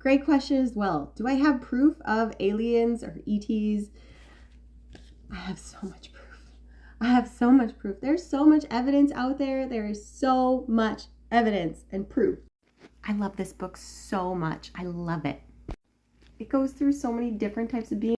Great question as well. Do I have proof of aliens or ETs? I have so much proof. I have so much proof. There's so much evidence out there. There is so much evidence and proof. I love this book so much. I love it. It goes through so many different types of beings.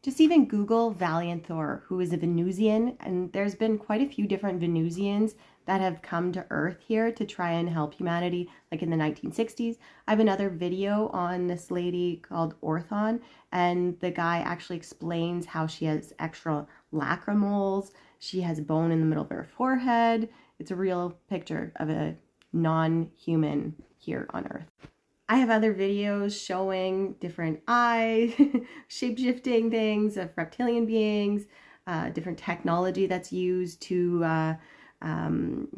Just even Google Valiant Thor, who is a Venusian, and there's been quite a few different Venusians that have come to Earth here to try and help humanity, like in the 1960s. I have another video on this lady called Orthon, and the guy actually explains how she has extra lacrimoles. She has a bone in the middle of her forehead. It's a real picture of a non-human here on Earth. I have other videos showing different eyes, shape-shifting things of reptilian beings, different technology that's used to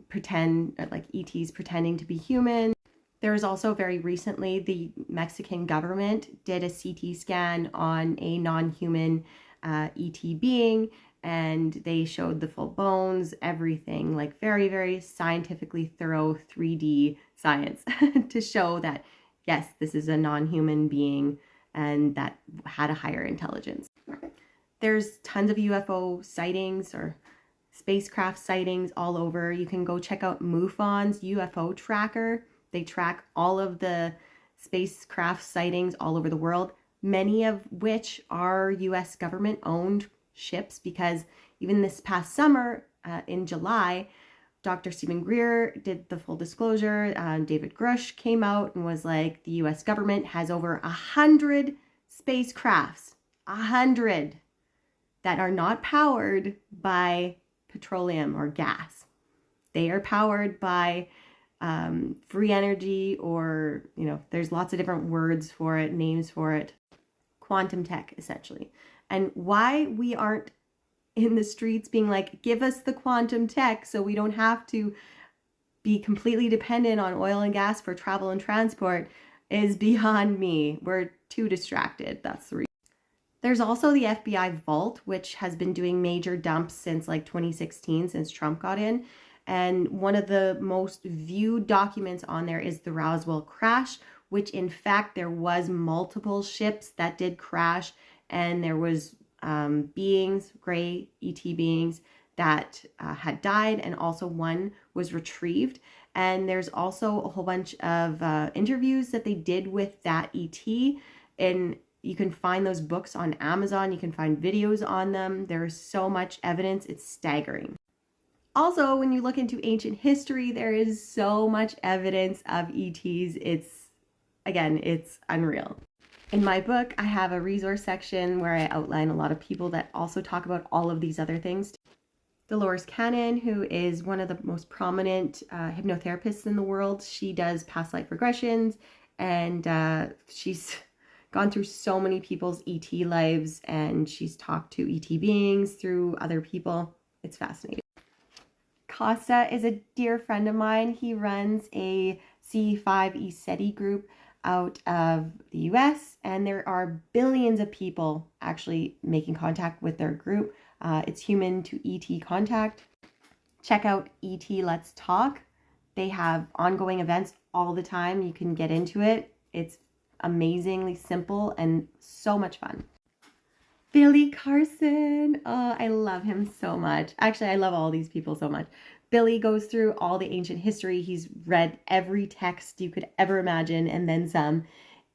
pretend, like ETs pretending to be human. There was also very recently, the Mexican government did a CT scan on a non-human ET being, and they showed the full bones, everything, like very, very scientifically thorough 3D science to show that yes, this is a non-human being and that had a higher intelligence. There's tons of UFO sightings or spacecraft sightings all over. You can go check out MUFON's UFO tracker. They track all of the spacecraft sightings all over the world, many of which are US government owned ships, because even this past summer in July, Dr. Stephen Greer did the full disclosure. David Grush came out and was like, the US government has over 100 spacecrafts, 100, that are not powered by petroleum or gas. They are powered by free energy, or, you know, there's lots of different words for it, names for it. Quantum tech, essentially. And why we aren't in the streets being like, give us the quantum tech so we don't have to be completely dependent on oil and gas for travel and transport is beyond me. We're too distracted. That's the reason. There's also the FBI vault, which has been doing major dumps since like 2016, since Trump got in. And one of the most viewed documents on there is the Roswell crash, which in fact there was multiple ships that did crash, and there was beings, gray ET beings, that had died, and also one was retrieved. And there's also a whole bunch of interviews that they did with that ET, and you can find those books on Amazon. You can find videos on them. There's so much evidence. It's staggering. Also, when you look into ancient history, there is so much evidence of ETs. It's unreal. In my book, I have a resource section where I outline a lot of people that also talk about all of these other things. Dolores Cannon, who is one of the most prominent hypnotherapists in the world, she does past life regressions, and she's gone through so many people's ET lives, and she's talked to ET beings through other people. It's fascinating. Costa is a dear friend of mine. He runs a C5 ESETI group out of the US, and there are billions of people actually making contact with their group. It's human to ET contact. Check out ET Let's Talk. They have ongoing events all the time. You can get into it. It's amazingly simple and so much fun. Billy Carson. Oh, I love him so much. Actually, I love all these people so much. Billy goes through all the ancient history. He's read every text you could ever imagine and then some.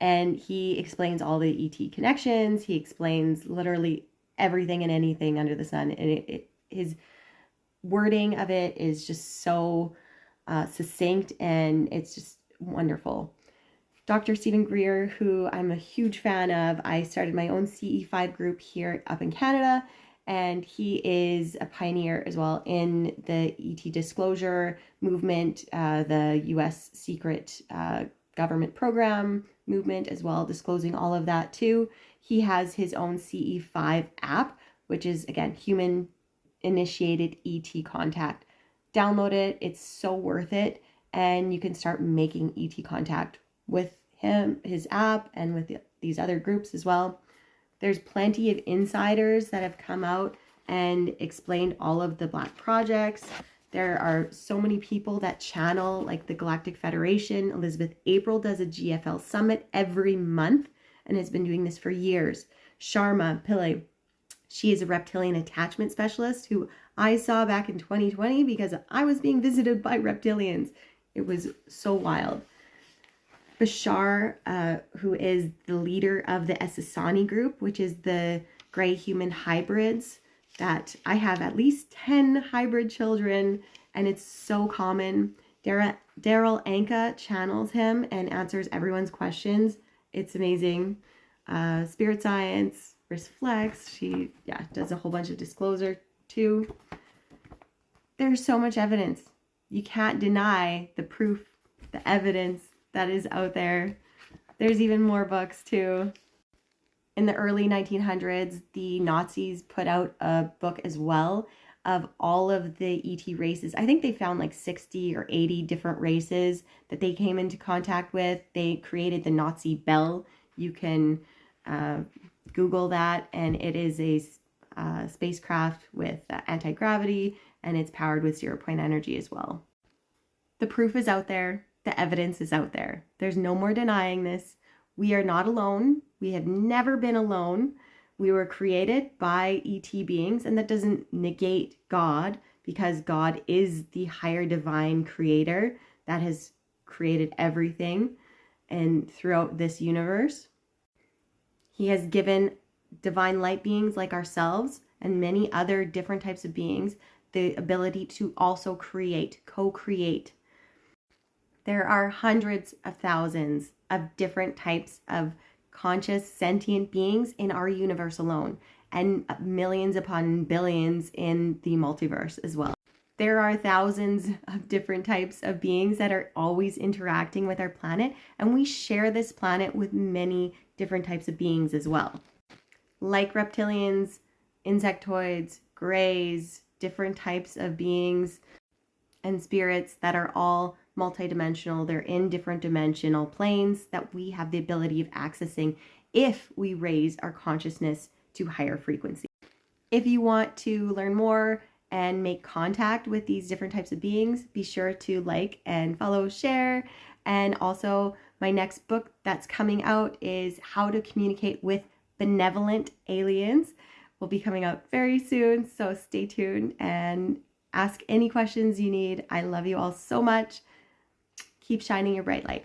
And he explains all the ET connections. He explains literally everything and anything under the sun. And his wording of it is just so succinct, and it's just wonderful. Dr. Stephen Greer, who I'm a huge fan of, I started my own CE5 group here up in Canada, and he is a pioneer as well in the ET disclosure movement, the US secret government program movement as well, disclosing all of that too. He has his own CE5 app, which is, again, human initiated ET contact. Download it. It's so worth it. And you can start making ET contact with him, his app, and with these other groups as well. There's plenty of insiders that have come out and explained all of the Black projects. There are so many people that channel, like the Galactic Federation. Elizabeth April does a GFL summit every month and has been doing this for years. Sharma Pillai, she is a reptilian attachment specialist who I saw back in 2020 because I was being visited by reptilians. It was so wild. Bashar, who is the leader of the Essassani group, which is the gray human hybrids, that I have at least 10 hybrid children, and it's so common. Daryl Anka channels him and answers everyone's questions. It's amazing. Spirit Science, Flex, she does a whole bunch of disclosure too. There's so much evidence. You can't deny the proof, the evidence that is out there. There's even more books too. In the early 1900s, the Nazis put out a book as well of all of the ET races. I think they found like 60 or 80 different races that they came into contact with. They created the Nazi Bell. You can Google that, and it is a spacecraft with anti-gravity, and it's powered with 0-point energy as well. The proof is out there. The evidence is out there. There's no more denying this. We are not alone. We have never been alone. We were created by ET beings, and that doesn't negate God, because God is the higher divine creator that has created everything and throughout this universe. He has given divine light beings like ourselves and many other different types of beings the ability to also create, co-create. There are hundreds of thousands of different types of conscious sentient beings in our universe alone, and millions upon billions in the multiverse as well. There are thousands of different types of beings that are always interacting with our planet, and we share this planet with many different types of beings as well. Like reptilians, insectoids, greys, different types of beings and spirits that are all multidimensional. They're in different dimensional planes that we have the ability of accessing if we raise our consciousness to higher frequency. If you want to learn more and make contact with these different types of beings, be sure to like and follow, share. And also my next book that's coming out is How to Communicate with Benevolent Aliens. Will be coming out very soon, so stay tuned and ask any questions you need. I love you all so much. Keep shining your bright light.